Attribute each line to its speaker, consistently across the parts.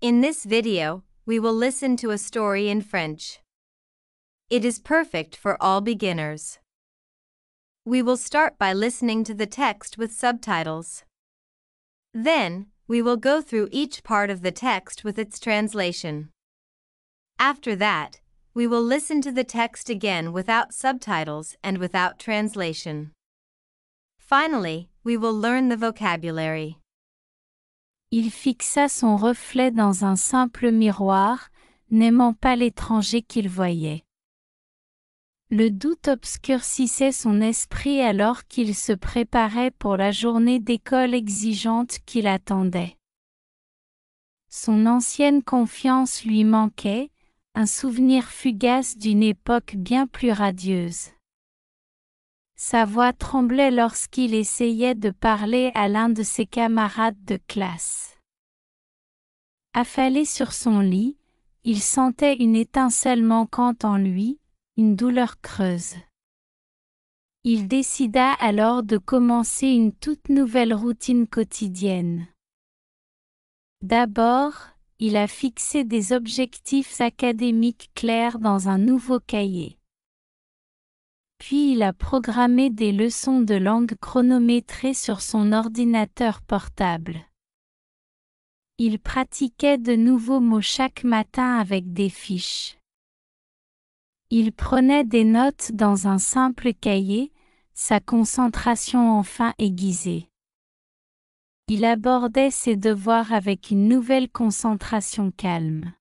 Speaker 1: In this video, we will listen to a story in French. It is perfect for all beginners. We will start by listening to the text with subtitles. Then, we will go through each part of the text with its translation. After that, we will listen to the text again without subtitles and without translation. Finally, we will learn the vocabulary.
Speaker 2: Il fixa son reflet dans un simple miroir, n'aimant pas l'étranger qu'il voyait. Le doute obscurcissait son esprit alors qu'il se préparait pour la journée d'école exigeante qui l'attendait. Son ancienne confiance lui manquait, un souvenir fugace d'une époque bien plus radieuse. Sa voix tremblait lorsqu'il essayait de parler à l'un de ses camarades de classe. Affalé sur son lit, il sentait une étincelle manquante en lui, une douleur creuse. Il décida alors de commencer une toute nouvelle routine quotidienne. D'abord, il a fixé des objectifs académiques clairs dans un nouveau cahier. Puis il a programmé des leçons de langue chronométrées sur son ordinateur portable. Il pratiquait de nouveaux mots chaque matin avec des fiches. Il prenait des notes dans un simple cahier, sa concentration enfin aiguisée. Il abordait ses devoirs avec une nouvelle concentration calme.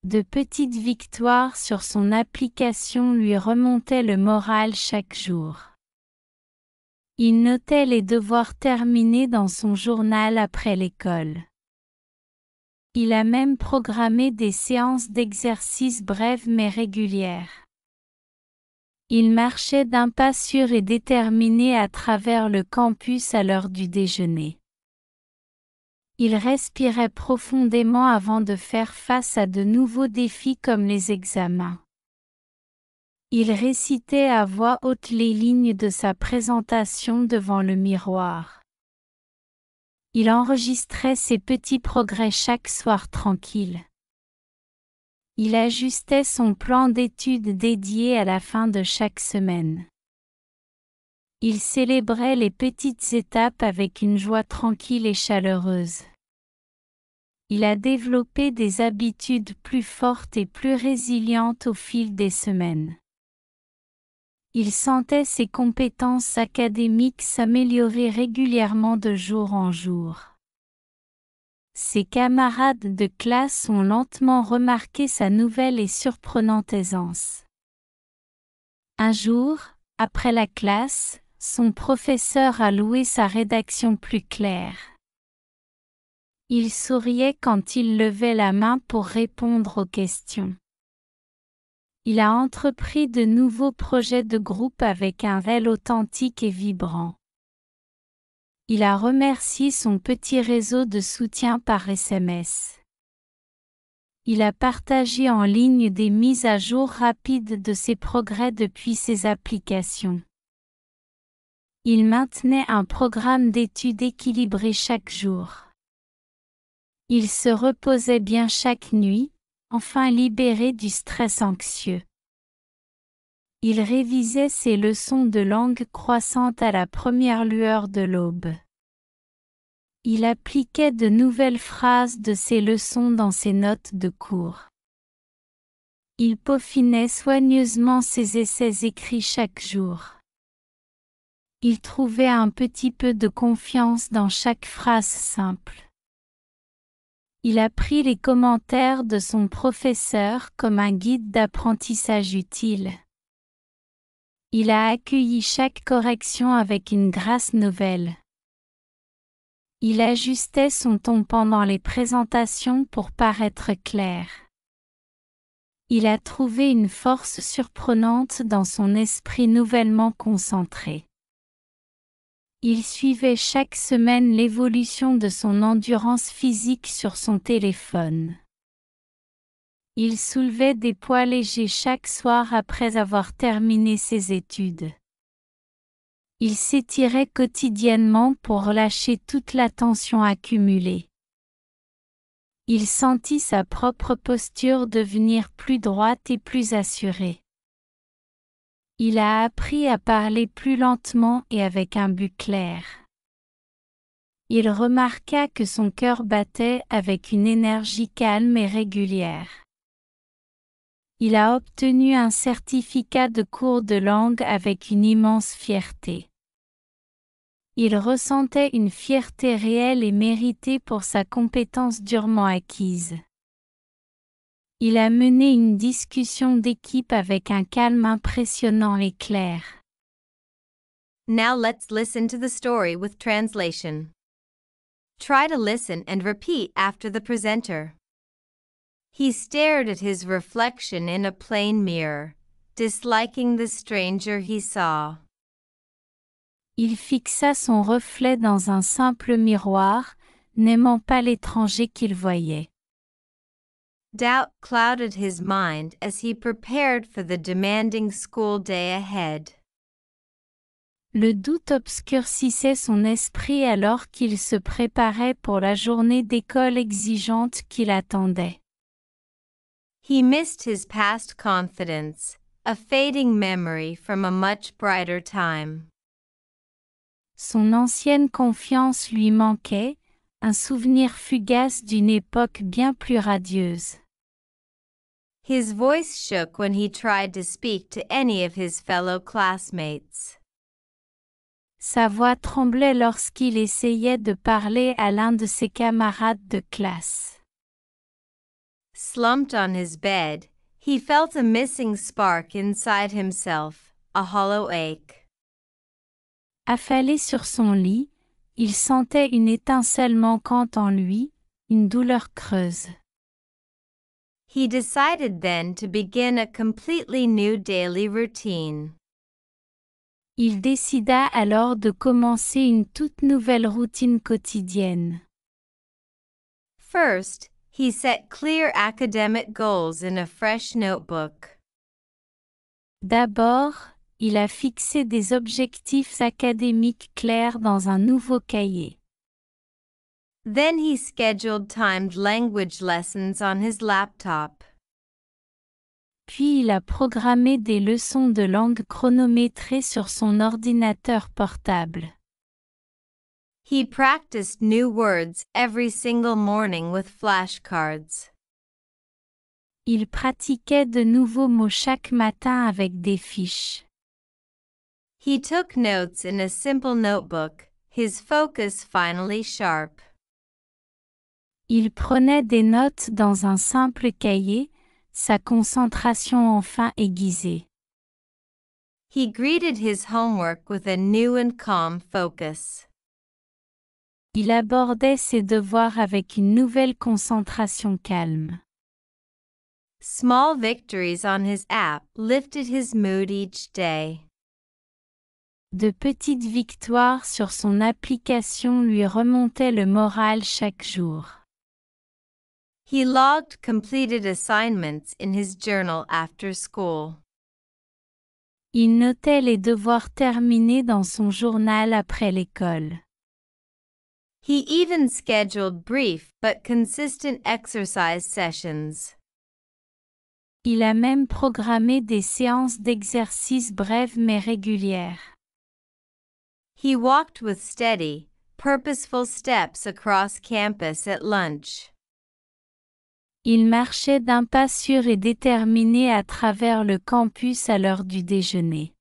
Speaker 2: De petites victoires sur son application lui remontaient le moral chaque jour. Il notait les devoirs terminés dans son journal après l'école. Il a même programmé des séances d'exercice brèves mais régulières. Il marchait d'un pas sûr et déterminé à travers le campus à l'heure du déjeuner. Il respirait profondément avant de faire face à de nouveaux défis comme les examens. Il récitait à voix haute les lignes de sa présentation devant le miroir. Il enregistrait ses petits progrès chaque soir tranquille. Il ajustait son plan d'études dédié à la fin de chaque semaine. Il célébrait les petites étapes avec une joie tranquille et chaleureuse. Il a développé des habitudes plus fortes et plus résilientes au fil des semaines. Il sentait ses compétences académiques s'améliorer régulièrement de jour en jour. Ses camarades de classe ont lentement remarqué sa nouvelle et surprenante aisance. Un jour, après la classe, son professeur a loué sa rédaction plus claire. Il souriait quand il levait la main pour répondre aux questions. Il a entrepris de nouveaux projets de groupe avec un réel authentique et vibrant. Il a remercié son petit réseau de soutien par SMS. Il a partagé en ligne des mises à jour rapides de ses progrès depuis ses applications. Il maintenait un programme d'études équilibré chaque jour. Il se reposait bien chaque nuit, enfin libéré du stress anxieux. Il révisait ses leçons de langue croissante à la première lueur de l'aube. Il appliquait de nouvelles phrases de ses leçons dans ses notes de cours. Il peaufinait soigneusement ses essais écrits chaque jour. Il trouvait un petit peu de confiance dans chaque phrase simple. Il a pris les commentaires de son professeur comme un guide d'apprentissage utile. Il a accueilli chaque correction avec une grâce nouvelle. Il ajustait son ton pendant les présentations pour paraître clair. Il a trouvé une force surprenante dans son esprit nouvellement concentré. Il suivait chaque semaine l'évolution de son endurance physique sur son téléphone. Il soulevait des poids légers chaque soir après avoir terminé ses études. Il s'étirait quotidiennement pour relâcher toute la tension accumulée. Il sentit sa propre posture devenir plus droite et plus assurée. Il a appris à parler plus lentement et avec un but clair. Il remarqua que son cœur battait avec une énergie calme et régulière. Il a obtenu un certificat de cours de langue avec une immense fierté. Il ressentait une fierté réelle et méritée pour sa compétence durement acquise. Il a mené une discussion d'équipe avec un calme impressionnant et clair.
Speaker 1: Now let's listen to the story with translation. Try to listen and repeat after the presenter. He stared at his reflection in a plain mirror, disliking the stranger he saw.
Speaker 2: Il fixa son reflet dans un simple miroir, n'aimant pas l'étranger qu'il voyait.
Speaker 1: Doubt clouded his mind as he prepared for the demanding school day ahead.
Speaker 2: Le doute obscurcissait son esprit alors qu'il se préparait pour la journée d'école exigeante qui l'attendait.
Speaker 1: He missed his past confidence, a fading memory from a much brighter time.
Speaker 2: Son ancienne confiance lui manquait, un souvenir fugace d'une époque bien plus radieuse.
Speaker 1: His voice shook when he tried to speak to any of his fellow classmates.
Speaker 2: Sa voix tremblait lorsqu'il essayait de parler à l'un de ses camarades de classe.
Speaker 1: Slumped on his bed, he felt a missing spark inside himself, a hollow ache.
Speaker 2: Affalé sur son lit, il sentait une étincelle manquante en lui, une douleur creuse.
Speaker 1: He decided then to begin a completely new daily routine.
Speaker 2: Il décida alors de commencer une toute nouvelle routine quotidienne.
Speaker 1: First, he set clear academic goals in a fresh notebook.
Speaker 2: D'abord, il a fixé des objectifs académiques clairs dans un nouveau cahier.
Speaker 1: Then he scheduled timed language lessons on his laptop.
Speaker 2: Puis il a programmé des leçons de langue chronométrées sur son ordinateur portable.
Speaker 1: He practiced new words every single morning with flashcards.
Speaker 2: Il pratiquait de nouveaux mots chaque matin avec des fiches.
Speaker 1: He took notes in a simple notebook, his focus finally sharp.
Speaker 2: Il prenait des notes dans un simple cahier, sa concentration enfin aiguisée.
Speaker 1: He greeted his homework with a new and calm focus.
Speaker 2: Il abordait ses devoirs avec une nouvelle concentration calme.
Speaker 1: Small victories on his app lifted his mood each day.
Speaker 2: De petites victoires sur son application lui remontaient le moral chaque jour.
Speaker 1: He logged completed assignments in his journal after school.
Speaker 2: Il notait les devoirs terminés dans son journal après l'école.
Speaker 1: He even scheduled brief but consistent exercise sessions.
Speaker 2: Il a même programmé des séances d'exercice brèves mais régulières.
Speaker 1: He walked with steady, purposeful steps across campus at lunch.
Speaker 2: Il marchait d'un pas sûr et déterminé à travers le campus à l'heure du déjeuner.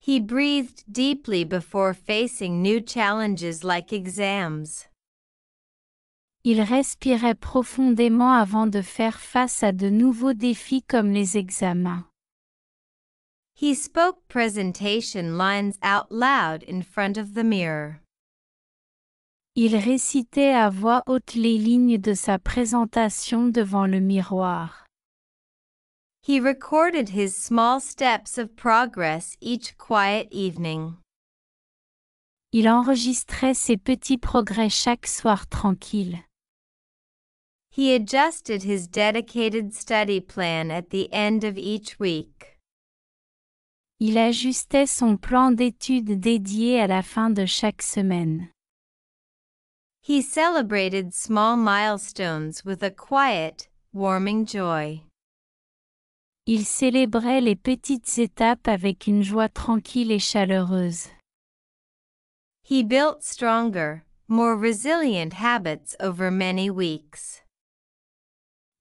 Speaker 1: He breathed deeply before facing new challenges like exams.
Speaker 2: Il respirait profondément avant de faire face à de nouveaux défis comme les examens.
Speaker 1: He spoke presentation lines out loud in front of the mirror.
Speaker 2: Il récitait à voix haute les lignes de sa présentation devant le miroir.
Speaker 1: He recorded his small steps of progress each quiet evening.
Speaker 2: Il enregistrait ses petits progrès chaque soir tranquille.
Speaker 1: He adjusted his dedicated study plan at the end of each week.
Speaker 2: Il ajustait son plan d'études dédié à la fin de chaque semaine.
Speaker 1: He celebrated small milestones with a quiet, warming joy.
Speaker 2: Il célébrait les petites étapes avec une joie tranquille et chaleureuse.
Speaker 1: He built stronger, more resilient habits over many weeks.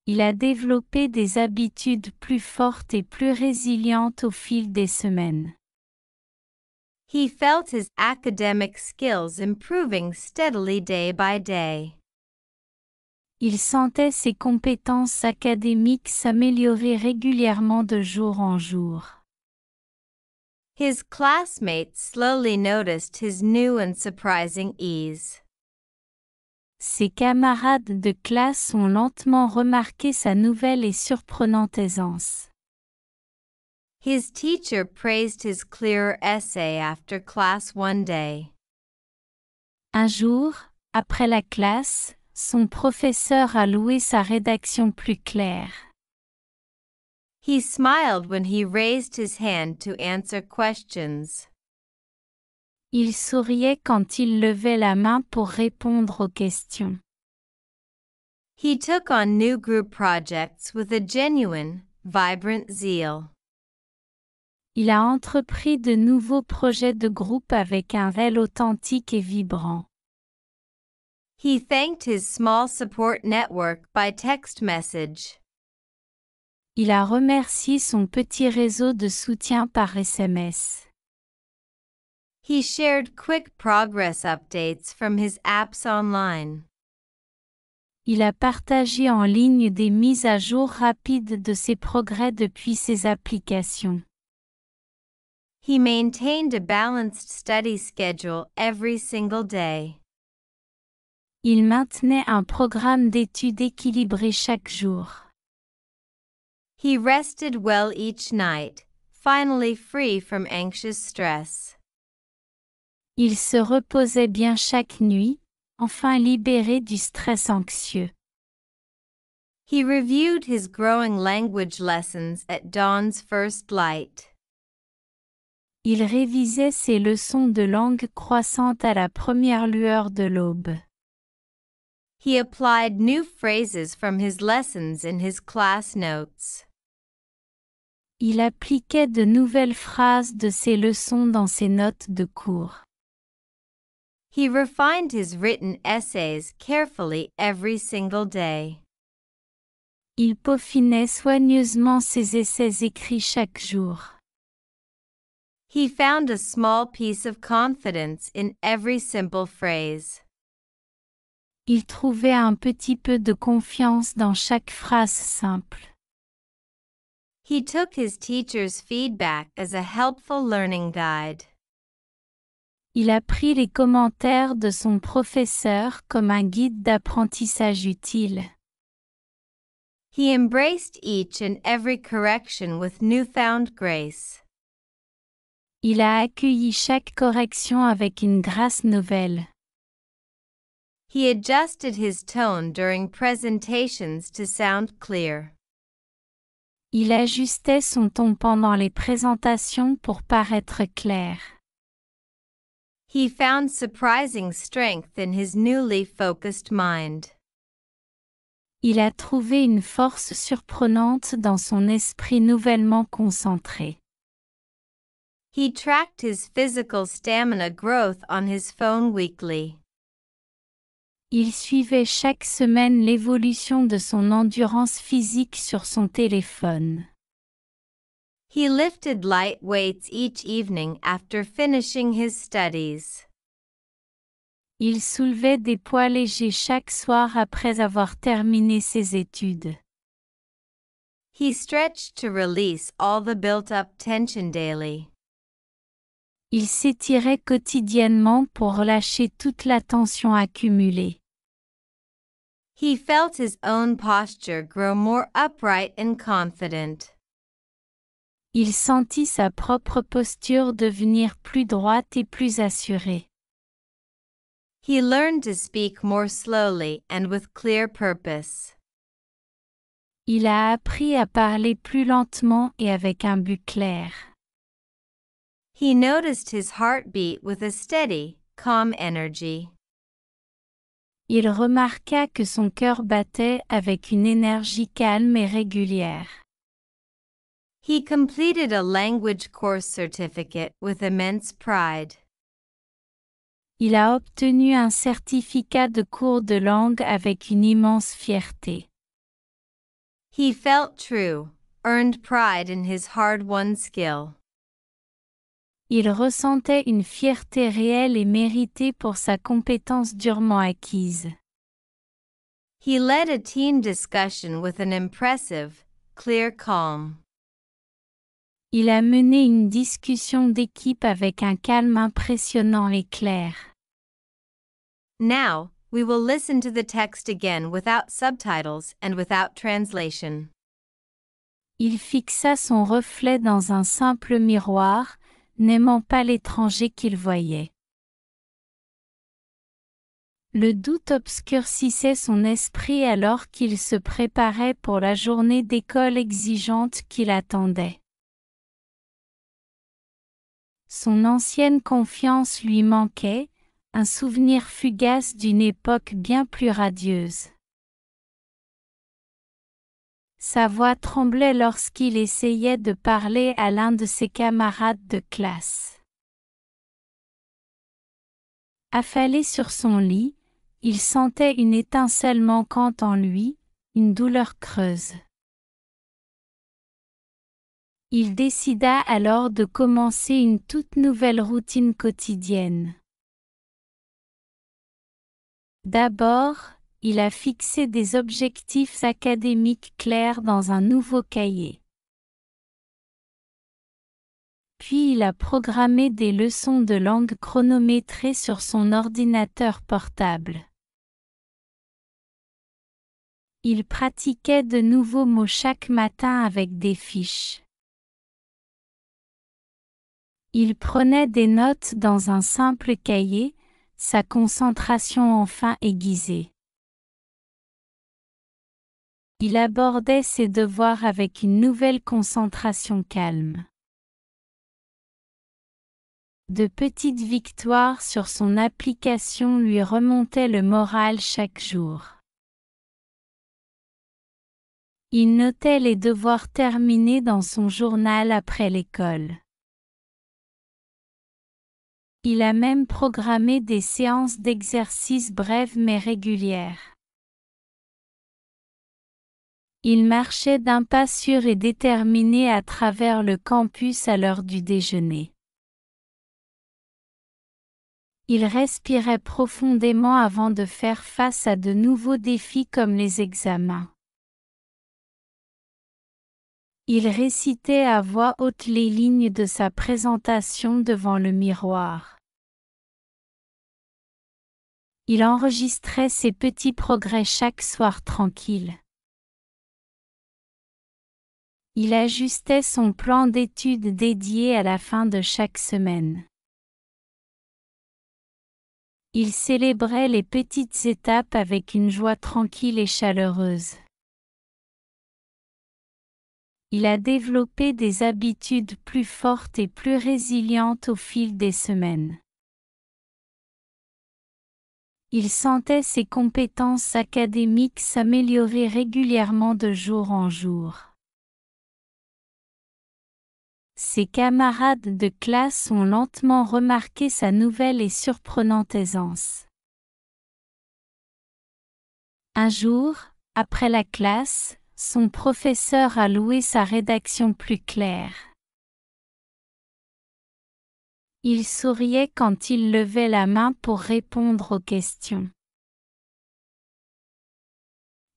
Speaker 2: Il a développé des habitudes plus fortes et plus résilientes au fil des semaines.
Speaker 1: He felt his academic skills improving steadily day by day.
Speaker 2: Il sentait ses compétences académiques s'améliorer régulièrement de jour en jour.
Speaker 1: His classmates slowly noticed his new and surprising ease.
Speaker 2: Ses camarades de classe ont lentement remarqué sa nouvelle et surprenante aisance.
Speaker 1: His teacher praised his clearer essay after class one day.
Speaker 2: Un jour, après la classe, son professeur a loué sa rédaction plus claire.
Speaker 1: He smiled when he raised his hand to answer questions.
Speaker 2: Il souriait quand il levait la main pour répondre aux questions.
Speaker 1: He took on new group projects with a genuine, vibrant zeal.
Speaker 2: Il a entrepris de nouveaux projets de groupe avec un zèle authentique et vibrant.
Speaker 1: He thanked his small support network by text message.
Speaker 2: Il a remercié son petit réseau de soutien par SMS.
Speaker 1: He shared quick progress updates from his apps online.
Speaker 2: Il a partagé en ligne des mises à jour rapides de ses progrès depuis ses applications.
Speaker 1: He maintained a balanced study schedule every single day.
Speaker 2: Il maintenait un programme d'études équilibré chaque jour.
Speaker 1: He rested well each night, finally free from anxious stress.
Speaker 2: Il se reposait bien chaque nuit, enfin libéré du stress anxieux.
Speaker 1: He reviewed his growing language lessons at dawn's first light.
Speaker 2: Il révisait ses leçons de langue croissantes à la première lueur de l'aube.
Speaker 1: He applied new phrases from his lessons in his class notes.
Speaker 2: Il appliquait de nouvelles phrases de ses leçons dans ses notes de cours.
Speaker 1: He refined his written essays carefully every single day.
Speaker 2: Il peaufinait soigneusement ses essais écrits chaque jour.
Speaker 1: He found a small piece of confidence in every simple phrase.
Speaker 2: Il trouvait un petit peu de confiance dans chaque phrase simple.
Speaker 1: He took his teacher's feedback as a helpful learning guide.
Speaker 2: Il a pris les commentaires de son professeur comme un guide d'apprentissage utile.
Speaker 1: He embraced each and every correction with newfound grace.
Speaker 2: Il a accueilli chaque correction avec une grâce nouvelle.
Speaker 1: He adjusted his tone during presentations to sound clear.
Speaker 2: Il ajustait son ton pendant les présentations pour paraître clair.
Speaker 1: He found surprising strength in his newly focused mind.
Speaker 2: Il a trouvé une force surprenante dans son esprit nouvellement concentré.
Speaker 1: He tracked his physical stamina growth on his phone weekly.
Speaker 2: Il suivait chaque semaine l'évolution de son endurance physique sur son téléphone.
Speaker 1: He lifted light weights each evening after finishing his studies.
Speaker 2: Il soulevait des poids légers chaque soir après avoir terminé ses études.
Speaker 1: He stretched to release all the built-up tension daily.
Speaker 2: Il s'étirait quotidiennement pour relâcher toute la tension accumulée.
Speaker 1: He felt his own posture grow more upright and confident.
Speaker 2: Il sentit sa propre posture devenir plus droite et plus assurée.
Speaker 1: He learned to speak more slowly and with clear purpose.
Speaker 2: Il a appris à parler plus lentement et avec un but clair.
Speaker 1: He noticed his heartbeat with a steady, calm energy.
Speaker 2: Il remarqua que son cœur battait avec une énergie calme et régulière.
Speaker 1: He completed a language course certificate with immense pride.
Speaker 2: Il a obtenu un certificat de cours de langue avec une immense fierté.
Speaker 1: He felt true, earned pride in his hard-won skill.
Speaker 2: Il ressentait une fierté réelle et méritée pour sa compétence durement acquise.
Speaker 1: He led a team discussion with an impressive, clear calm.
Speaker 2: Il a mené une discussion d'équipe avec un calme impressionnant et clair.
Speaker 1: Now, we will listen to the text again without subtitles and without translation.
Speaker 2: Il fixa son reflet dans un simple miroir, n'aimant pas l'étranger qu'il voyait. Le doute obscurcissait son esprit alors qu'il se préparait pour la journée d'école exigeante qui l'attendait. Son ancienne confiance lui manquait, un souvenir fugace d'une époque bien plus radieuse. Sa voix tremblait lorsqu'il essayait de parler à l'un de ses camarades de classe. Affalé sur son lit, il sentait une étincelle manquante en lui, une douleur creuse. Il décida alors de commencer une toute nouvelle routine quotidienne. D'abord, il a fixé des objectifs académiques clairs dans un nouveau cahier. Puis il a programmé des leçons de langue chronométrées sur son ordinateur portable. Il pratiquait de nouveaux mots chaque matin avec des fiches. Il prenait des notes dans un simple cahier, sa concentration enfin aiguisée. Il abordait ses devoirs avec une nouvelle concentration calme. De petites victoires sur son application lui remontaient le moral chaque jour. Il notait les devoirs terminés dans son journal après l'école. Il a même programmé des séances d'exercice brèves mais régulières. Il marchait d'un pas sûr et déterminé à travers le campus à l'heure du déjeuner. Il respirait profondément avant de faire face à de nouveaux défis comme les examens. Il récitait à voix haute les lignes de sa présentation devant le miroir. Il enregistrait ses petits progrès chaque soir tranquille. Il ajustait son plan d'études dédié à la fin de chaque semaine. Il célébrait les petites étapes avec une joie tranquille et chaleureuse. Il a développé des habitudes plus fortes et plus résilientes au fil des semaines. Il sentait ses compétences académiques s'améliorer régulièrement de jour en jour. Ses camarades de classe ont lentement remarqué sa nouvelle et surprenante aisance. Un jour, après la classe, son professeur a loué sa rédaction plus claire. Il souriait quand il levait la main pour répondre aux questions.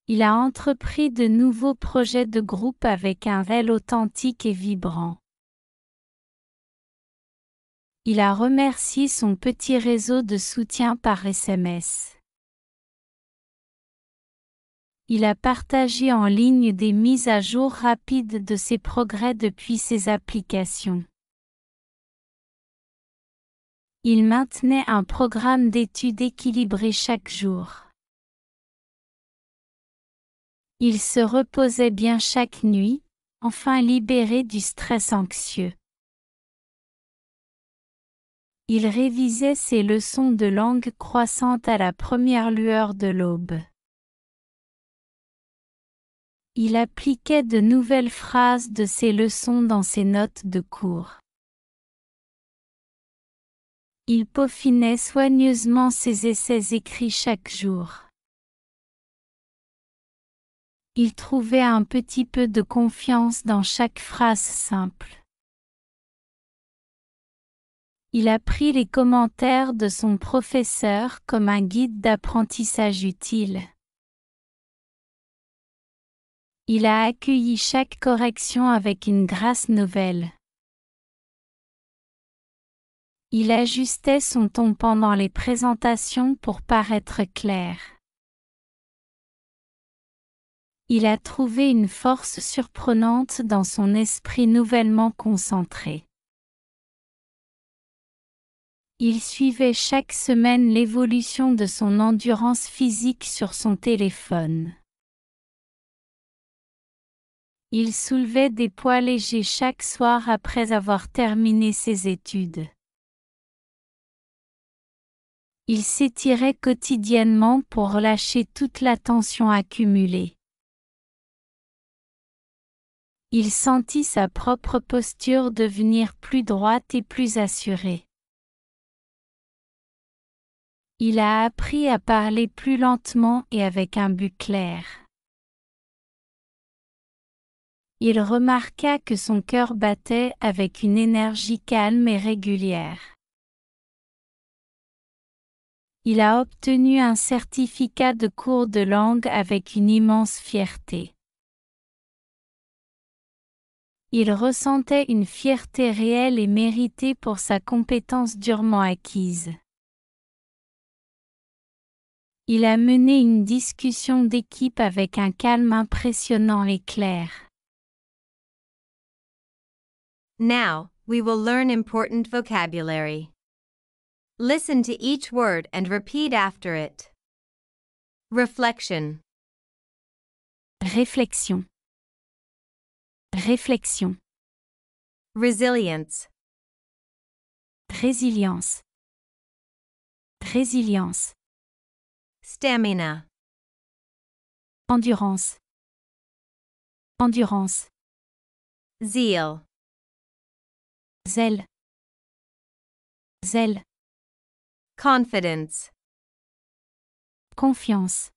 Speaker 2: Il a entrepris de nouveaux projets de groupe avec un réel authentique et vibrant. Il a remercié son petit réseau de soutien par SMS. Il a partagé en ligne des mises à jour rapides de ses progrès depuis ses applications. Il maintenait un programme d'études équilibré chaque jour. Il se reposait bien chaque nuit, enfin libéré du stress anxieux. Il révisait ses leçons de langue croissante à la première lueur de l'aube. Il appliquait de nouvelles phrases de ses leçons dans ses notes de cours. Il peaufinait soigneusement ses essais écrits chaque jour. Il trouvait un petit peu de confiance dans chaque phrase simple. Il apprit les commentaires de son professeur comme un guide d'apprentissage utile. Il a accueilli chaque correction avec une grâce nouvelle. Il ajustait son ton pendant les présentations pour paraître clair. Il a trouvé une force surprenante dans son esprit nouvellement concentré. Il suivait chaque semaine l'évolution de son endurance physique sur son téléphone. Il soulevait des poids légers chaque soir après avoir terminé ses études. Il s'étirait quotidiennement pour relâcher toute la tension accumulée. Il sentit sa propre posture devenir plus droite et plus assurée. Il a appris à parler plus lentement et avec un but clair. Il remarqua que son cœur battait avec une énergie calme et régulière. Il a obtenu un certificat de cours de langue avec une immense fierté. Il ressentait une fierté réelle et méritée pour sa compétence durement acquise. Il a mené une discussion d'équipe avec un calme impressionnant et clair.
Speaker 1: Now, we will learn important vocabulary. Listen to each word and repeat after it. Reflection.
Speaker 2: Réflexion. Réflexion.
Speaker 1: Resilience.
Speaker 2: Résilience. Résilience.
Speaker 1: Stamina.
Speaker 2: Endurance. Endurance.
Speaker 1: Zeal.
Speaker 2: Zèle. Zèle.
Speaker 1: Confidence.
Speaker 2: Confiance.